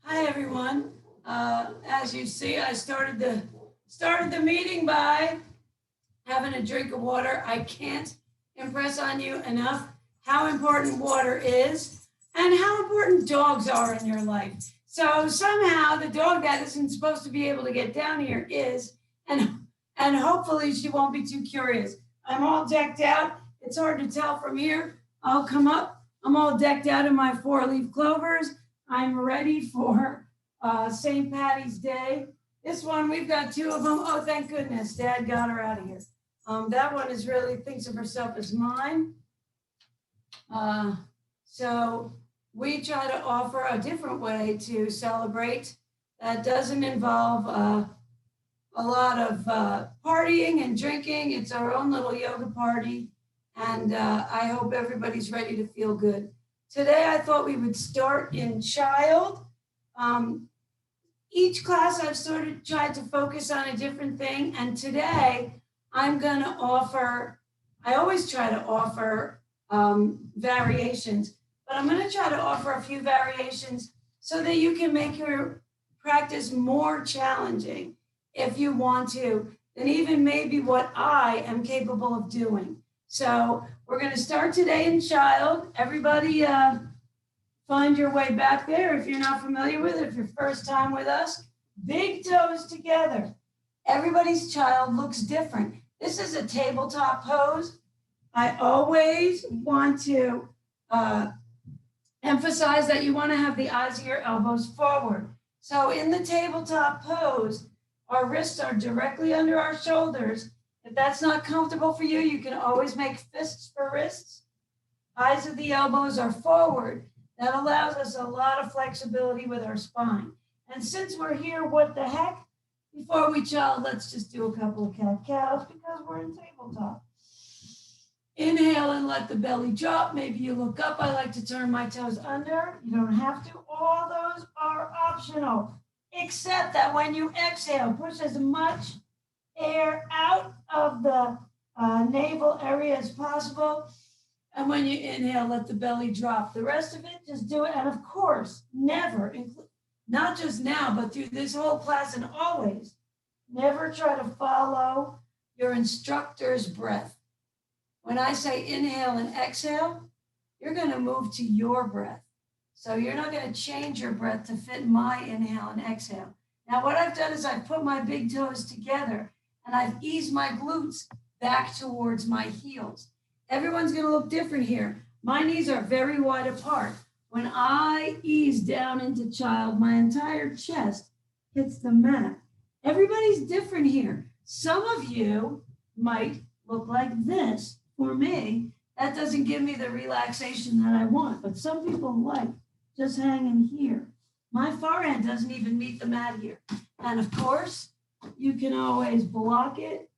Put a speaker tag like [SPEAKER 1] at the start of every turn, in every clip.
[SPEAKER 1] Hi everyone. As you see, I started the meeting by having a drink of water. I can't impress on you enough how important water is and how important dogs are in your life. So somehow the dog that isn't supposed to be able to get down here is, and hopefully she won't be too curious. I'm all decked out. It's hard to tell from here. I'll come up. I'm all decked out in my 4-leaf clovers. I'm ready for St. Patty's Day. This one, we've got 2 of them. Oh, thank goodness, Dad got her out of here. That one is really thinks of herself as mine. So we try to offer a different way to celebrate that doesn't involve a lot of partying and drinking. It's our own little yoga party. And I hope everybody's ready to feel good. Today, I thought we would start in child. Each class I've tried to focus on a different thing. And today I'm gonna offer, I always try to offer variations, but I'm gonna try to offer a few variations so that you can make your practice more challenging if you want to, than even maybe what I am capable of doing. So we're going to start today in child. Everybody find your way back there if you're not familiar with it, if you're first time with us. Big toes together. Everybody's child looks different. This is a tabletop pose. I always want to emphasize that you want to have the eyes of your elbows forward. So in the tabletop pose, our wrists are directly under our shoulders. If that's not comfortable for you, you can always make fists for wrists. Eyes of the elbows are forward. That allows us a lot of flexibility with our spine. And since we're here, what the heck? Before we child, let's just do a couple of cat-cows because we're in tabletop. Inhale and let the belly drop. Maybe you look up. I like to turn my toes under. You don't have to. All those are optional, except that when you exhale, push as much air out of the navel area as possible. And when you inhale, let the belly drop. The rest of it, just do it. And of course, never, not just now, but through this whole class and always, never try to follow your instructor's breath. When I say inhale and exhale, you're going to move to your breath. So you're not going to change your breath to fit my inhale and exhale. Now, what I've done is I've put my big toes together and I've eased my glutes back towards my heels. Everyone's going to look different here. My knees are very wide apart. When I ease down into child, my entire chest hits the mat. Everybody's different here. Some of you might look like this. For me, that doesn't give me the relaxation that I want, but some people like just hanging here. My forehead doesn't even meet the mat here. And of course, you can always block it.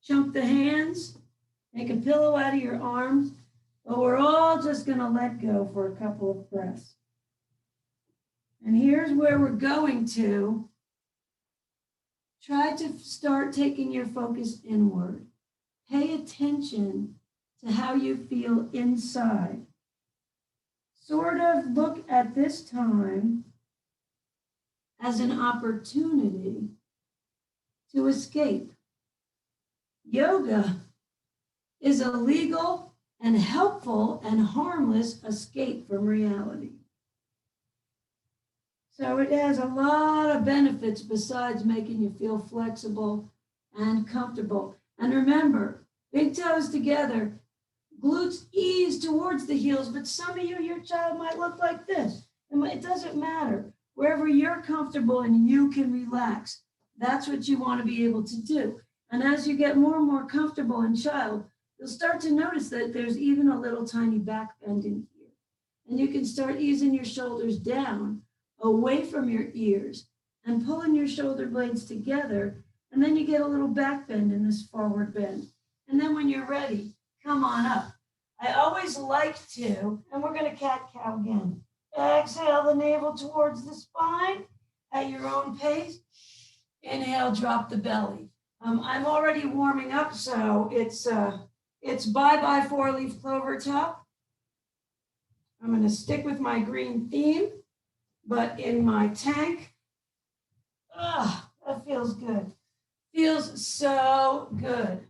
[SPEAKER 1] Chunk the hands, make a pillow out of your arms, but we're all just gonna let go for a couple of breaths. And here's where we're going to. Try to start taking your focus inward. Pay attention to how you feel inside. Sort of look at this time as an opportunity to escape. Yoga is a legal and helpful and harmless escape from reality. So it has a lot of benefits besides making you feel flexible and comfortable. And remember, big toes together, glutes ease towards the heels, but some of you, your child might look like this. It doesn't matter. Wherever you're comfortable and you can relax, that's what you want to be able to do. And as you get more and more comfortable in child, you'll start to notice that there's even a little tiny back bend in here. And you can start easing your shoulders down away from your ears and pulling your shoulder blades together. And then you get a little back bend in this forward bend. And then when you're ready, come on up. I always like to, and we're going to cat-cow again. Exhale the navel towards the spine at your own pace. Inhale, drop the belly. I'm already warming up, so it's bye-bye 4-leaf clover top. I'm going to stick with my green theme, but in my tank. Ah, that feels good. Feels so good.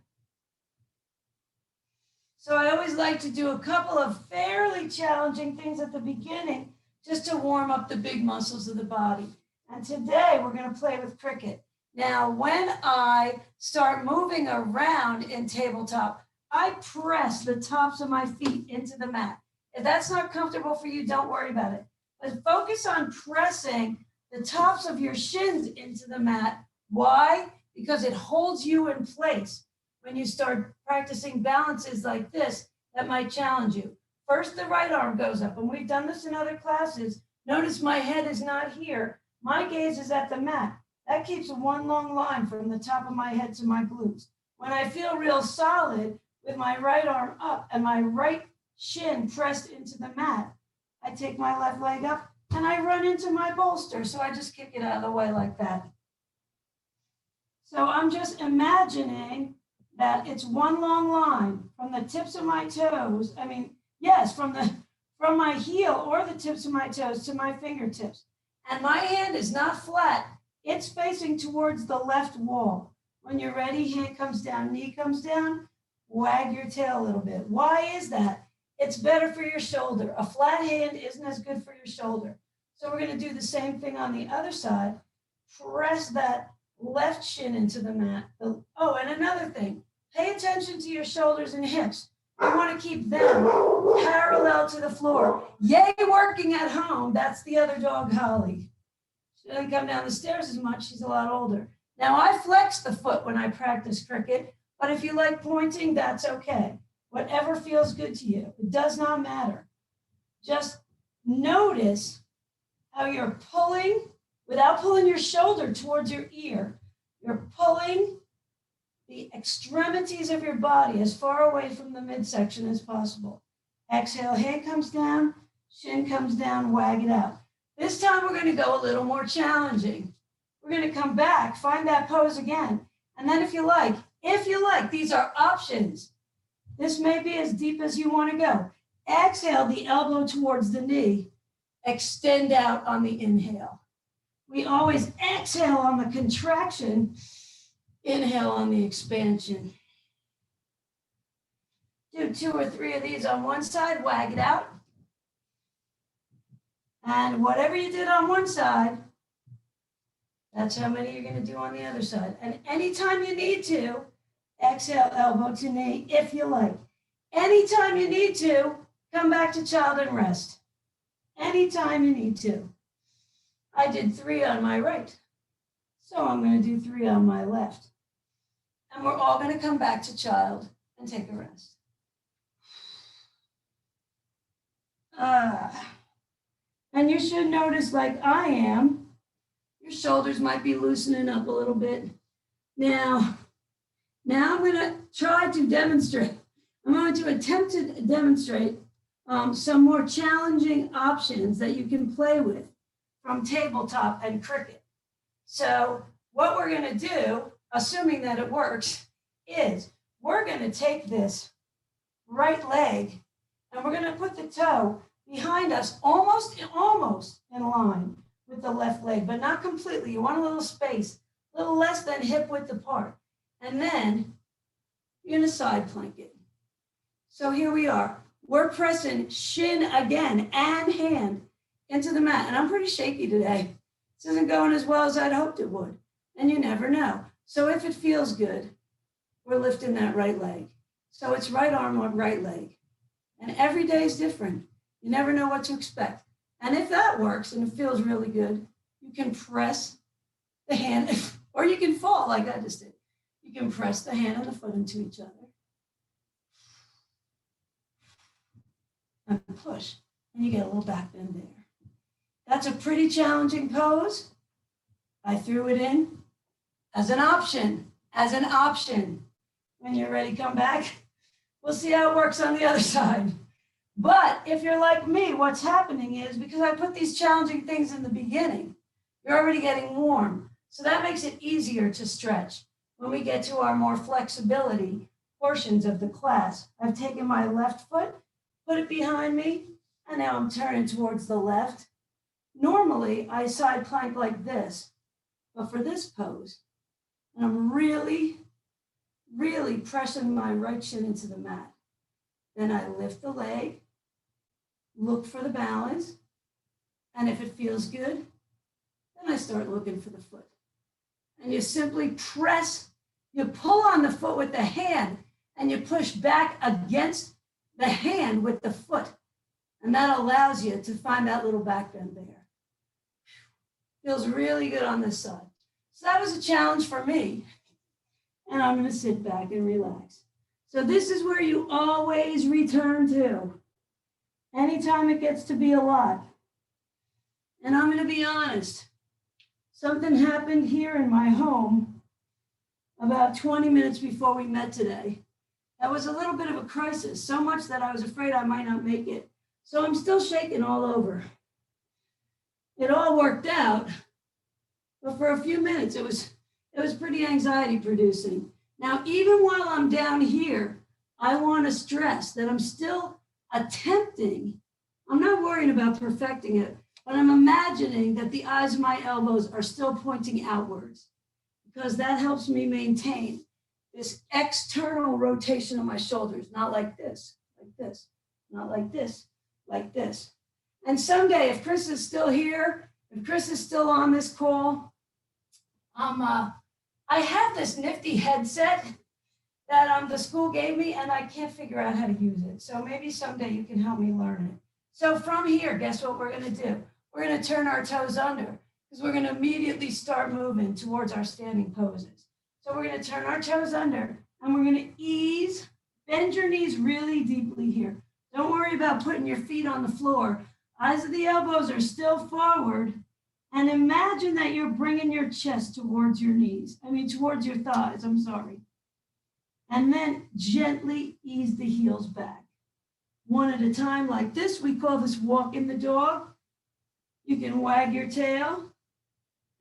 [SPEAKER 1] So I always like to do a couple of fairly challenging things at the beginning just to warm up the big muscles of the body. And today we're going to play with cricket. Now, when I start moving around in tabletop, I press the tops of my feet into the mat. If that's not comfortable for you, don't worry about it. But focus on pressing the tops of your shins into the mat. Why? Because it holds you in place. When you start practicing balances like this, that might challenge you. First, the right arm goes up, and we've done this in other classes. Notice my head is not here. My gaze is at the mat. That keeps one long line from the top of my head to my glutes. When I feel real solid with my right arm up and my right shin pressed into the mat, I take my left leg up and I run into my bolster. So I just kick it out of the way like that. So I'm just imagining that it's one long line from the tips of my toes. From my heel or the tips of my toes to my fingertips. And my hand is not flat. It's facing towards the left wall. When you're ready, hand comes down, knee comes down, wag your tail a little bit. Why is that? It's better for your shoulder. A flat hand isn't as good for your shoulder. So we're going to do the same thing on the other side. Press that left shin into the mat. Oh, and another thing, pay attention to your shoulders and hips. You want to keep them parallel to the floor. Yay, working at home. That's the other dog, Holly. She doesn't come down the stairs as much. She's a lot older. Now, I flex the foot when I practice cricket, but if you like pointing, that's okay. Whatever feels good to you. It does not matter. Just notice how you're pulling without pulling your shoulder towards your ear. You're pulling the extremities of your body as far away from the midsection as possible. Exhale, hand comes down, shin comes down, wag it out. This time we're going to go a little more challenging. We're going to come back, find that pose again. And then if you like, these are options. This may be as deep as you want to go. Exhale, the elbow towards the knee. Extend out on the inhale. We always exhale on the contraction. Inhale on the expansion. Do 2 or 3 of these on one side, wag it out. And whatever you did on one side, that's how many you're going to do on the other side. And anytime you need to, exhale, elbow to knee, if you like. Anytime you need to, come back to child and rest. Anytime you need to. I did 3 on my right, so I'm going to do 3 on my left. And we're all going to come back to child and take a rest. And you should notice, like I am, your shoulders might be loosening up a little bit. Now I'm going to try to demonstrate. I'm going to attempt to demonstrate some more challenging options that you can play with from tabletop and cricket. So what we're going to do, assuming that it works, is we're going to take this right leg and we're going to put the toe behind us, almost in line with the left leg, but not completely. You want a little space, a little less than hip width apart. And then you're going to side plank it. So here we are. We're pressing shin again and hand into the mat. And I'm pretty shaky today. This isn't going as well as I'd hoped it would. And you never know. So if it feels good, we're lifting that right leg. So it's right arm or right leg. And every day is different. You never know what to expect. And if that works and it feels really good, you can press the hand, or you can fall like I just did. You can press the hand and the foot into each other. And push. And you get a little back bend there. That's a pretty challenging pose. I threw it in as an option. When you're ready, come back. We'll see how it works on the other side. But if you're like me, what's happening is because I put these challenging things in the beginning, you're already getting warm. So that makes it easier to stretch. When we get to our more flexibility portions of the class, I've taken my left foot, put it behind me, And now I'm turning towards the left. Normally, I side plank like this, but for this pose, and I'm really, really pressing my right shin into the mat. Then I lift the leg, look for the balance, and if it feels good, then I start looking for the foot. And you simply press, you pull on the foot with the hand, and you push back against the hand with the foot. And that allows you to find that little back bend there. Feels really good on this side. So that was a challenge for me. And I'm going to sit back and relax. So this is where you always return to. Anytime it gets to be a lot. And I'm going to be honest. Something happened here in my home about 20 minutes before we met today. That was a little bit of a crisis, so much that I was afraid I might not make it. So I'm still shaking all over. It all worked out, but for a few minutes, it was pretty anxiety producing. Now, even while I'm down here, I want to stress that I'm still attempting. I'm not worrying about perfecting it, but I'm imagining that the eyes of my elbows are still pointing outwards because that helps me maintain this external rotation of my shoulders, not like this, not like this, like this. And someday, if Chris is still here, if Chris is still on this call, I have this nifty headset that the school gave me, and I can't figure out how to use it. So maybe someday you can help me learn it. So from here, guess what we're going to do? We're going to turn our toes under because we're going to immediately start moving towards our standing poses. So we're going to turn our toes under, and we're going to ease, bend your knees really deeply here. Don't worry about putting your feet on the floor. Eyes of the elbows are still forward. And imagine that you're bringing your chest towards your knees. Towards your thighs, I'm sorry. And then gently ease the heels back. One at a time like this. We call this walking the dog. You can wag your tail.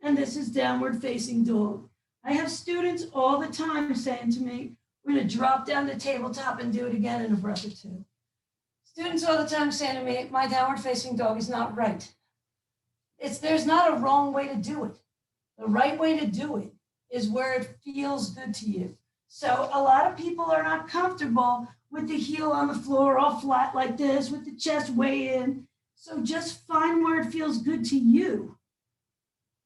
[SPEAKER 1] And this is downward facing dog. I have students all the time saying to me, we're going to drop down the tabletop and do it again in a breath or two. Students all the time saying to me, my downward facing dog is not right. There's not a wrong way to do it. The right way to do it is where it feels good to you. So a lot of people are not comfortable with the heel on the floor all flat like this, with the chest way in. So just find where it feels good to you.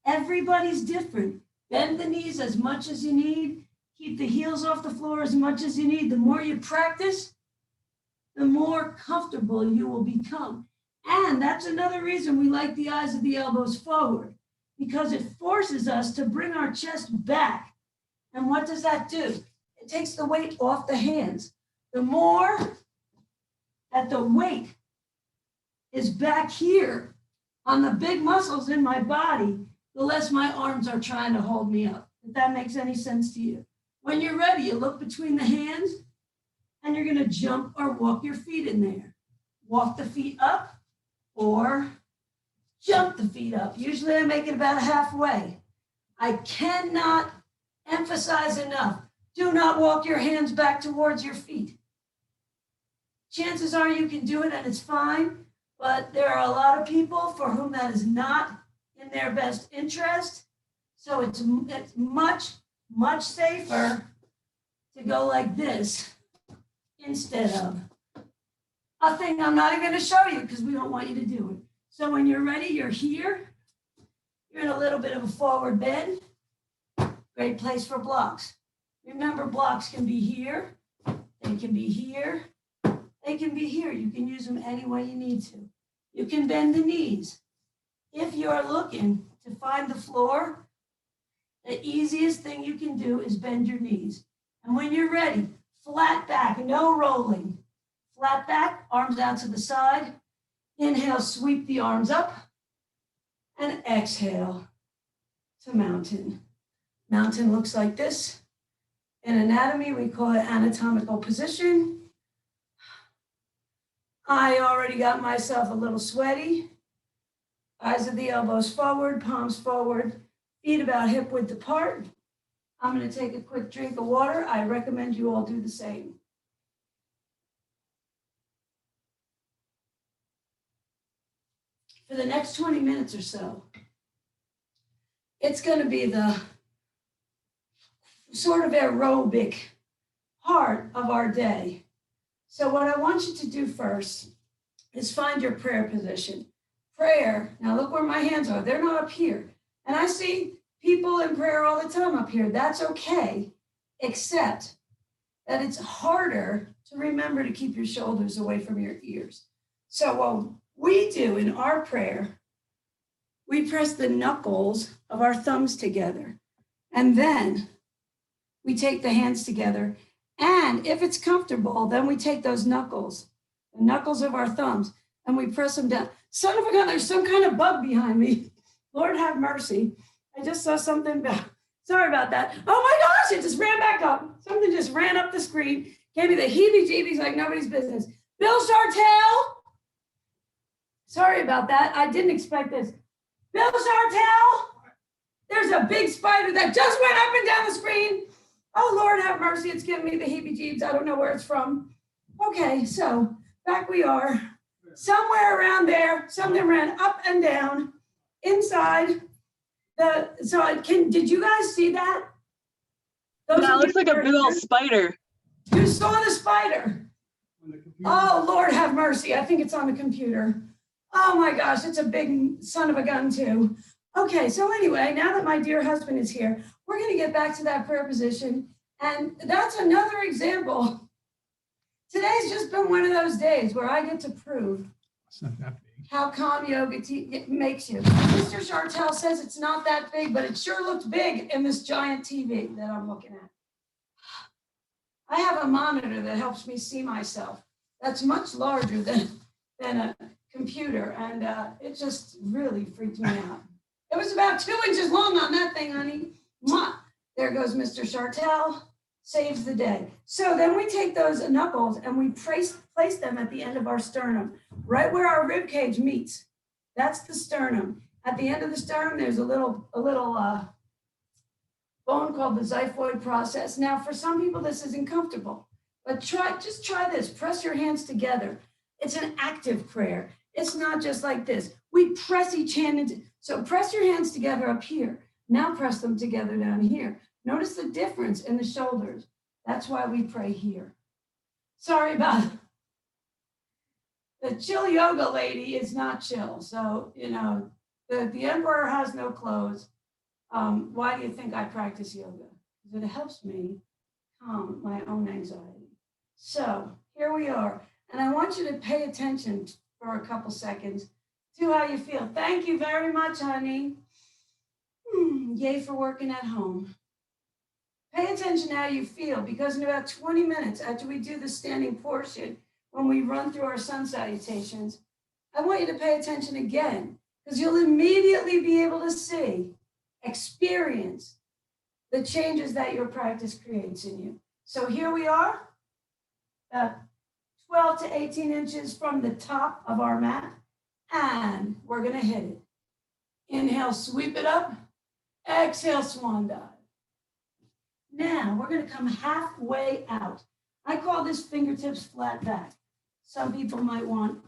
[SPEAKER 1] Everybody's different. Bend the knees as much as you need. Keep the heels off the floor as much as you need. The more you practice, the more comfortable you will become. And that's another reason we like the eyes of the elbows forward, because it forces us to bring our chest back. And what does that do? It takes the weight off the hands. The more that the weight is back here on the big muscles in my body, the less my arms are trying to hold me up. If that makes any sense to you. When you're ready, you look between the hands and you're going to jump or walk your feet in there. Walk the feet up or jump the feet up. Usually I make it about halfway. I cannot emphasize enough. Do not walk your hands back towards your feet. Chances are you can do it and it's fine, but there are a lot of people for whom that is not in their best interest. So it's much, much safer to go like this instead of a thing I'm not even going to show you because we don't want you to do it. So when you're ready, you're here. You're in a little bit of a forward bend. Great place for blocks. Remember, blocks can be here. They can be here. They can be here. You can use them any way you need to. You can bend the knees. If you're looking to find the floor, the easiest thing you can do is bend your knees. And when you're ready, flat back, no rolling. Flat back, arms out to the side. Inhale, sweep the arms up. And exhale to mountain. Mountain looks like this. In anatomy, we call it anatomical position. I already got myself a little sweaty. Eyes of the elbows forward, palms forward, feet about hip width apart. I'm going to take a quick drink of water. I recommend you all do the same. for the next 20 minutes or so, it's going to be the sort of aerobic part of our day. So what I want you to do first is find your prayer position. Prayer, now look where my hands are. They're not up here. And I see people in prayer all the time up here. That's okay, except that it's harder to remember to keep your shoulders away from your ears. So what we do in our prayer, we press the knuckles of our thumbs together. And then we take the hands together. And if it's comfortable, then we take those knuckles, the knuckles of our thumbs, and we press them down. Son of a gun, there's some kind of bug behind me. Lord have mercy. I just saw something. Sorry about that. Oh my gosh, it just ran back up. Something just ran up the screen. Gave me the heebie-jeebies like nobody's business. Bill Chartel. Sorry about that. I didn't expect this. Bill Chartel. There's a big spider that just went up and down the screen. Oh, Lord have mercy. It's giving me the heebie-jeebies. I don't know where it's from. Okay, so back we are. Somewhere around there, something ran up and down inside. Did you guys see that?
[SPEAKER 2] That looks like a big old spider.
[SPEAKER 1] You saw the spider. Oh, Lord have mercy. I think it's on the computer. Oh my gosh, it's a big son of a gun too. Okay, so anyway, now that my dear husband is here, we're going to get back to that prayer position. And that's another example. Today's just been one of those days where I get to prove how calm yoga makes you. Mr. Chartel says it's not that big, but it sure looks big in this giant TV that I'm looking at. I have a monitor that helps me see myself. That's much larger than a computer, and it just really freaked me out. It was about 2 inches long on that thing, honey. Mwah. There goes Mr. Chartel, saves the day. So then we take those knuckles and we place them at the end of our sternum, right where our rib cage meets. That's the sternum. At the end of the sternum, there's a little bone called the xiphoid process. Now, for some people, this isn't comfortable, but just try this. Press your hands together. It's an active prayer. It's not just like this. We press each hand into, so press your hands together up here. Now press them together down here. Notice the difference in the shoulders. That's why we pray here. Sorry about it. The chill yoga lady is not chill. So, the emperor has no clothes. Why do you think I practice yoga? Because it helps me calm my own anxiety. So here we are. And I want you to pay attention for a couple seconds to how you feel. Thank you very much, honey. Yay for working at home. Pay attention to how you feel, because in about 20 minutes after we do the standing portion, when we run through our sun salutations, I want you to pay attention again, because you'll immediately be able to see, experience the changes that your practice creates in you. So here we are, 12 to 18 inches from the top of our mat, and we're going to hit it. Inhale, sweep it up. Exhale, swan dive. Now we're going to come halfway out. I call this fingertips flat back. Some people might want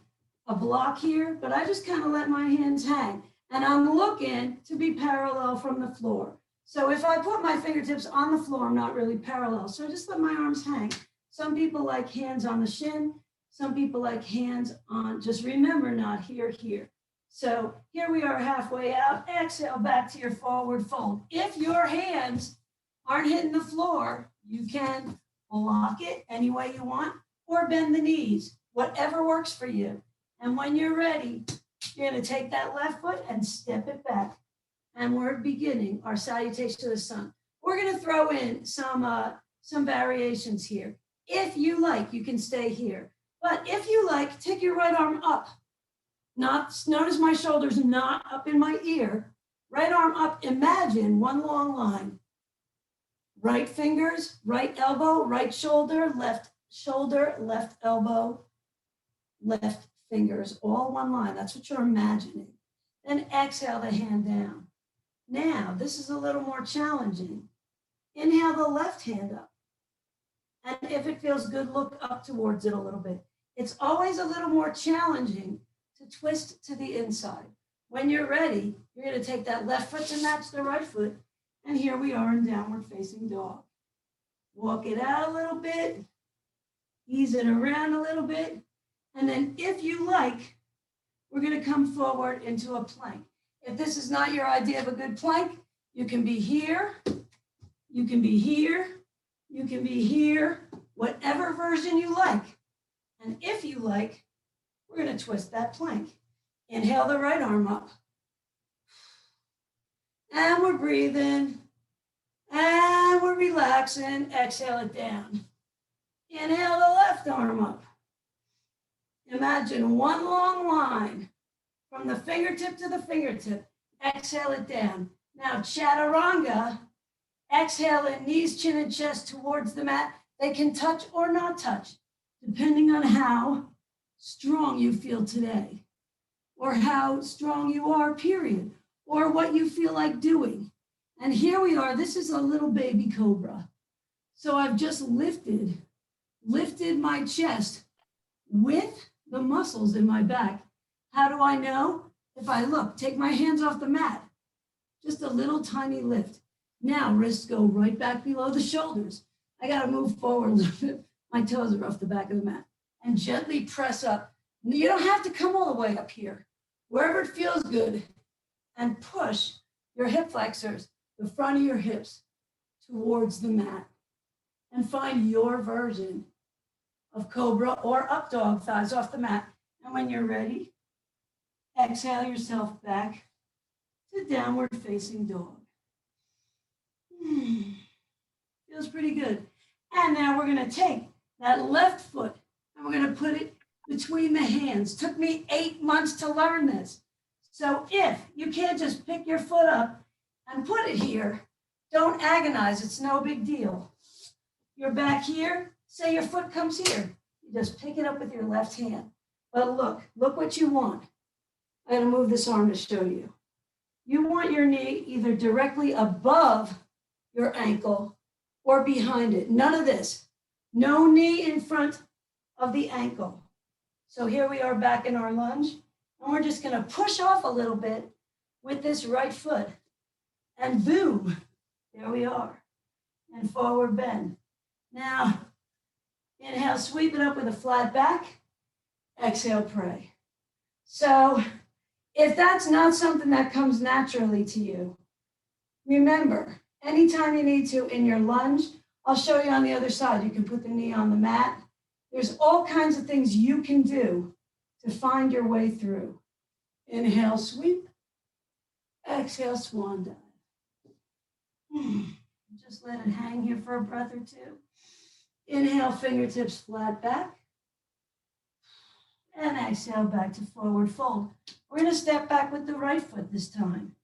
[SPEAKER 1] a block here, but I just kind of let my hands hang. And I'm looking to be parallel from the floor. So if I put my fingertips on the floor, I'm not really parallel. So I just let my arms hang. Some people like hands on the shin. Some people like hands on, just remember, not here, here. So here we are halfway out. Exhale back to your forward fold. If your hands aren't hitting the floor, you can block it any way you want or bend the knees, whatever works for you. And when you're ready, you're going to take that left foot and step it back. And we're beginning our salutation to the sun. We're going to throw in some variations here. If you like, you can stay here. But if you like, take your right arm up. Notice my shoulders not up in my ear. Right arm up. Imagine one long line. Right fingers, right elbow, right shoulder, left elbow, left fingers, all one line. That's what you're imagining. Then exhale the hand down. Now, this is a little more challenging. Inhale the left hand up. And if it feels good, look up towards it a little bit. It's always a little more challenging to twist to the inside. When you're ready, you're going to take that left foot to match the right foot. And here we are in downward facing dog. Walk it out a little bit, ease it around a little bit. And then if you like, we're going to come forward into a plank. If this is not your idea of a good plank, you can be here, you can be here, you can be here, whatever version you like. And if you like, we're going to twist that plank. Inhale the right arm up. And we're breathing. And we're relaxing. Exhale it down. Inhale the left arm up. Imagine one long line from the fingertip to the fingertip. Exhale it down. Now, chaturanga. Exhale it, knees, chin, and chest towards the mat. They can touch or not touch, depending on how strong you feel today, or how strong you are, period, or what you feel like doing. And here we are. This is a little baby cobra. So I've just lifted my chest with the muscles in my back. How do I know? If I look, take my hands off the mat, just a little tiny lift. Now wrists go right back below the shoulders. I got to move forward a little bit. My toes are off the back of the mat. And gently press up. You don't have to come all the way up here. Wherever it feels good. And push your hip flexors, the front of your hips, towards the mat. And find your version of cobra or up dog, thighs off the mat. And when you're ready, exhale yourself back to downward facing dog. Feels pretty good. And now we're going to take that left foot and we're going to put it between the hands. Took me 8 months to learn this. So if you can't just pick your foot up and put it here, don't agonize. It's no big deal. You're back here. Say your foot comes here. You just pick it up with your left hand. But look what you want. I'm going to move this arm to show you. You want your knee either directly above your ankle or behind it. None of this. No knee in front of the ankle. So here we are back in our lunge. And we're just going to push off a little bit with this right foot. And boom, there we are. And forward bend. Now, inhale, sweep it up with a flat back. Exhale, pray. So if that's not something that comes naturally to you, remember, anytime you need to in your lunge, I'll show you on the other side. You can put the knee on the mat. There's all kinds of things you can do to find your way through. Inhale, sweep. Exhale, swan dive. Just let it hang here for a breath or two. Inhale, fingertips flat back. And exhale back to forward fold. We're going to step back with the right foot this time.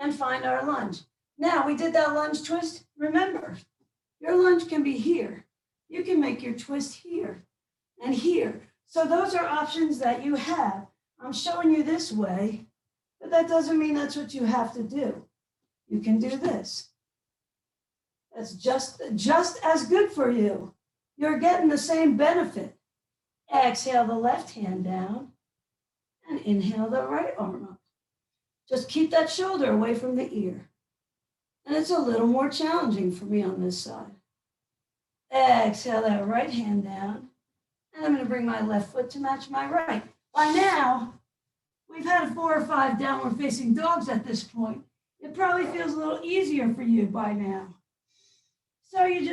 [SPEAKER 1] And find our lunge. Now, we did that lunge twist. Remember, your lunge can be here. You can make your twist here and here. So those are options that you have. I'm showing you this way, but that doesn't mean that's what you have to do. You can do this. That's just as good for you. You're getting the same benefit. Exhale the left hand down and inhale the right arm up. Just keep that shoulder away from the ear. And it's a little more challenging for me on this side. Exhale that right hand down. And I'm going to bring my left foot to match my right. By now, we've had 4 or 5 downward facing dogs at this point. It probably feels a little easier for you by now. So you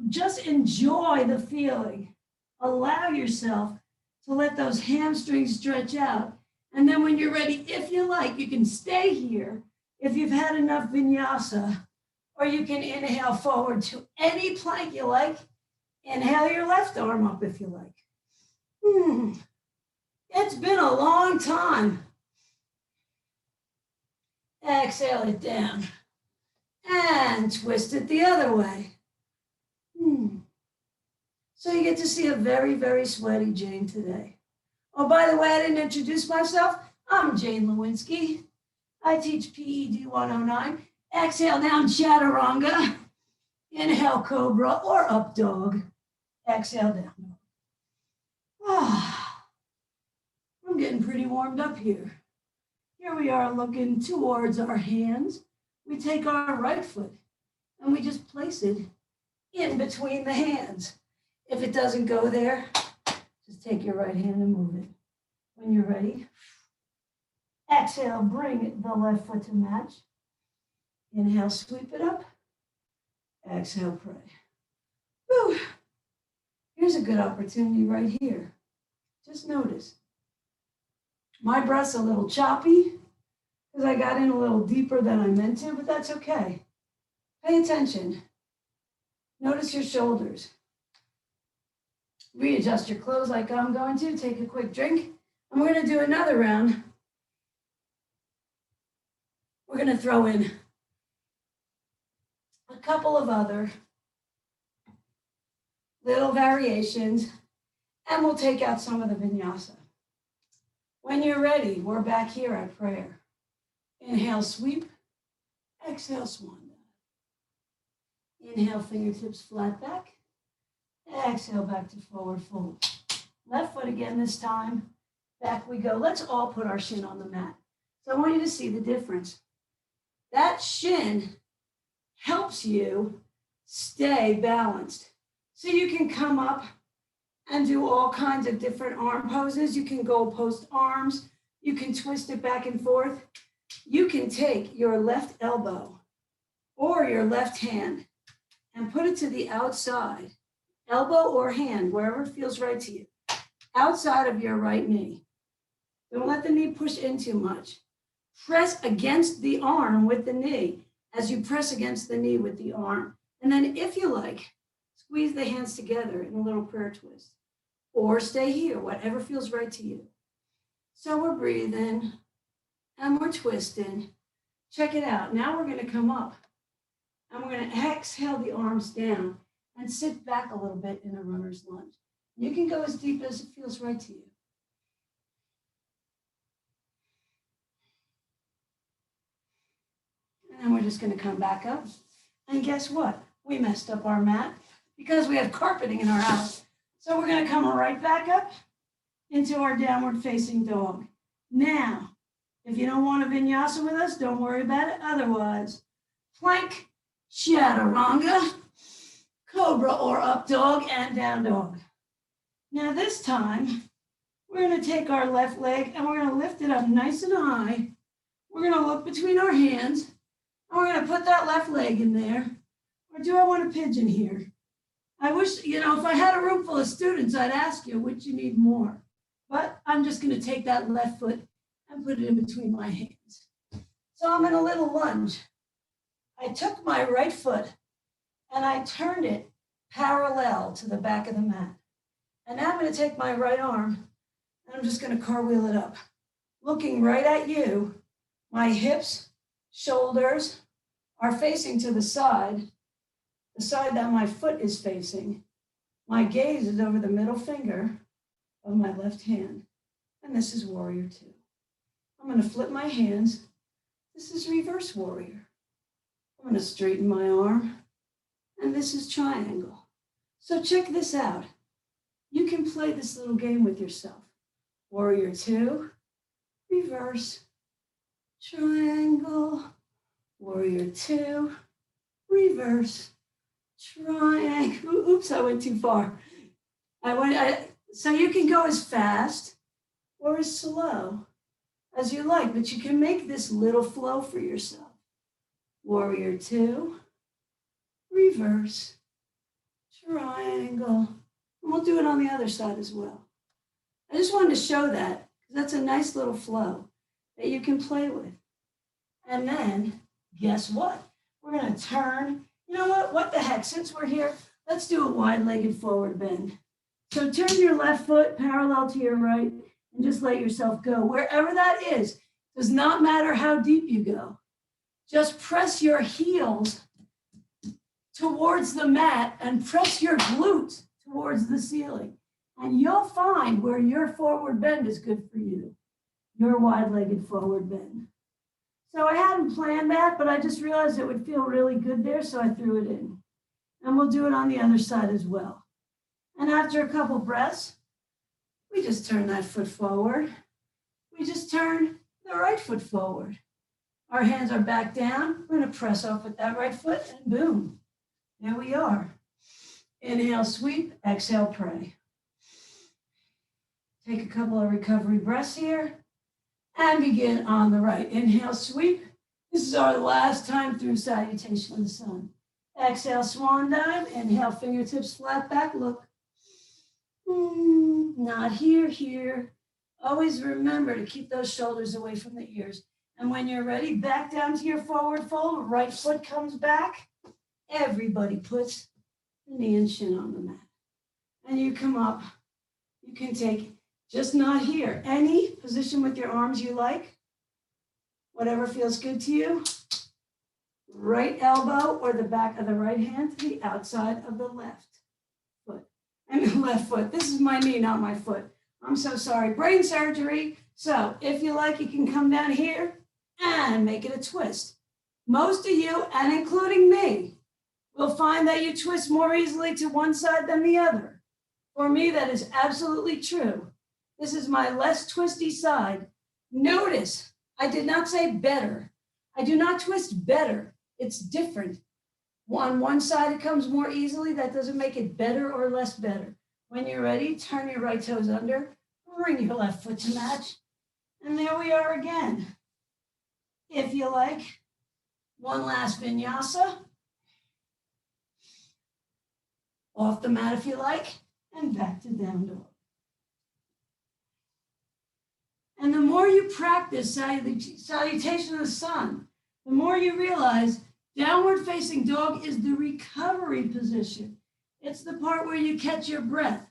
[SPEAKER 1] just enjoy the feeling. Allow yourself to let those hamstrings stretch out. And then when you're ready, if you like, you can stay here if you've had enough vinyasa, or you can inhale forward to any plank you like. Inhale your left arm up if you like. It's been a long time. Exhale it down and twist it the other way. So you get to see a very, very sweaty Jane today. Oh, by the way, I didn't introduce myself. I'm Jane Lewinsky. I teach PED 109. Exhale down, chaturanga. Inhale, cobra or up dog. Exhale down. I'm getting pretty warmed up here. Here we are looking towards our hands. We take our right foot and we just place it in between the hands. If it doesn't go there, just take your right hand and move it. When you're ready, exhale, bring the left foot to match. Inhale, sweep it up. Exhale, pray. Whew. Here's a good opportunity right here. Just notice. My breath's a little choppy because I got in a little deeper than I meant to, but that's okay. Pay attention. Notice your shoulders. Readjust your clothes like I'm going to. Take a quick drink. And we're going to do another round. We're going to throw in a couple of other little variations, and we'll take out some of the vinyasa. When you're ready, we're back here at prayer. Inhale, sweep. Exhale, swan dive. Inhale, fingertips flat back. Exhale, back to forward fold. Left foot again this time. Back we go. Let's all put our shin on the mat. So I want you to see the difference. That shin helps you stay balanced. So you can come up and do all kinds of different arm poses. You can go post arms. You can twist it back and forth. You can take your left elbow or your left hand and put it to the outside, elbow or hand, wherever it feels right to you, outside of your right knee. Don't let the knee push in too much. Press against the arm with the knee as you press against the knee with the arm. And then if you like, squeeze the hands together in a little prayer twist. Or stay here, whatever feels right to you. So we're breathing and we're twisting. Check it out. Now we're going to come up and we're going to exhale the arms down and sit back a little bit in a runner's lunge. You can go as deep as it feels right to you. And then we're just going to come back up. And guess what? We messed up our mat because we have carpeting in our house. So we're going to come right back up into our downward facing dog. Now, if you don't want a vinyasa with us, don't worry about it. Otherwise, plank, chaturanga, cobra or up dog and down dog. Now this time, we're going to take our left leg and we're going to lift it up nice and high. We're going to look between our hands and we're going to put that left leg in there. Or do I want a pigeon here? I wish, if I had a room full of students, I'd ask you which you need more. But I'm just going to take that left foot and put it in between my hands. So I'm in a little lunge. I took my right foot and I turned it parallel to the back of the mat. And now I'm going to take my right arm and I'm just going to cartwheel it up. Looking right at you, my hips, shoulders are facing to the side that my foot is facing. My gaze is over the middle finger of my left hand. And this is warrior two. I'm going to flip my hands. This is reverse warrior. I'm going to straighten my arm. And this is triangle. So check this out. You can play this little game with yourself. Warrior two, reverse, triangle, warrior two, reverse, triangle. Oops, I went too far. So you can go as fast or as slow as you like, but you can make this little flow for yourself. Warrior two, reverse, triangle. And we'll do it on the other side as well. I just wanted to show that because that's a nice little flow that you can play with. And then, guess what? We're going to turn. You know what? What the heck? Since we're here, let's do a wide-legged forward bend. So turn your left foot parallel to your right and just let yourself go. Wherever that is, does not matter how deep you go. Just press your heels towards the mat and press your glutes towards the ceiling. And you'll find where your forward bend is good for you, your wide-legged forward bend. So I hadn't planned that, but I just realized it would feel really good there, so I threw it in. And we'll do it on the other side as well. And after a couple breaths, we just turn that foot forward we just turn the right foot forward. Our hands are back down. We're going to press off with that right foot and boom, there we are. Inhale, sweep, exhale, pray. Take a couple of recovery breaths here and begin on the right. Inhale, sweep. This is our last time through salutation of the sun. Exhale, swan dive. Inhale, fingertips flat back, look. Not here, here. Always remember to keep those shoulders away from the ears. And when you're ready, back down to your forward fold. Right foot comes back. Everybody puts the knee and shin on the mat. And you come up. You can take, just not here, any position with your arms you like. Whatever feels good to you. Right elbow or the back of the right hand to the outside of the left foot. And the left foot. This is my knee, not my foot. I'm so sorry. Brain surgery. So if you like, you can come down here and make it a twist. Most of you, and including me, will find that you twist more easily to one side than the other. For me, that is absolutely true. This is my less twisty side. Notice, I did not say better. I do not twist better. It's different. On one side, it comes more easily. That doesn't make it better or less better. When you're ready, turn your right toes under, bring your left foot to match. And there we are again. If you like, one last vinyasa. Off the mat if you like, and back to down dog. And the more you practice salutation of the sun, the more you realize downward facing dog is the recovery position. It's the part where you catch your breath.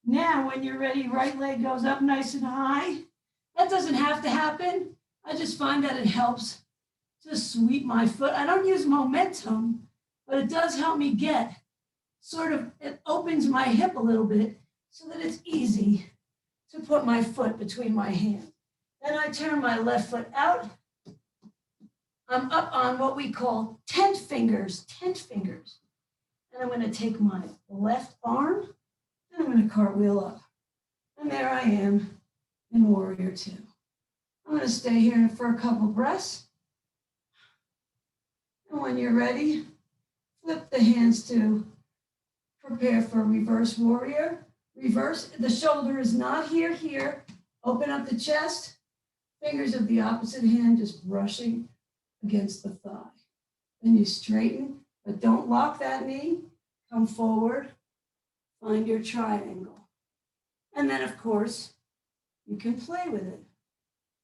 [SPEAKER 1] Now, when you're ready, right leg goes up nice and high. That doesn't have to happen. I just find that it helps to sweep my foot. I don't use momentum, but it does help me get it opens my hip a little bit so that it's easy to put my foot between my hands. Then I turn my left foot out. I'm up on what we call tent fingers. And I'm going to take my left arm and I'm going to cartwheel up. And there I am in Warrior Two. I'm going to stay here for a couple breaths. And when you're ready, flip the hands to prepare for reverse warrior. Reverse, the shoulder is not here. Open up the chest. Fingers of the opposite hand just brushing against the thigh. Then you straighten, but don't lock that knee. Come forward, find your triangle. And then, of course, you can play with it.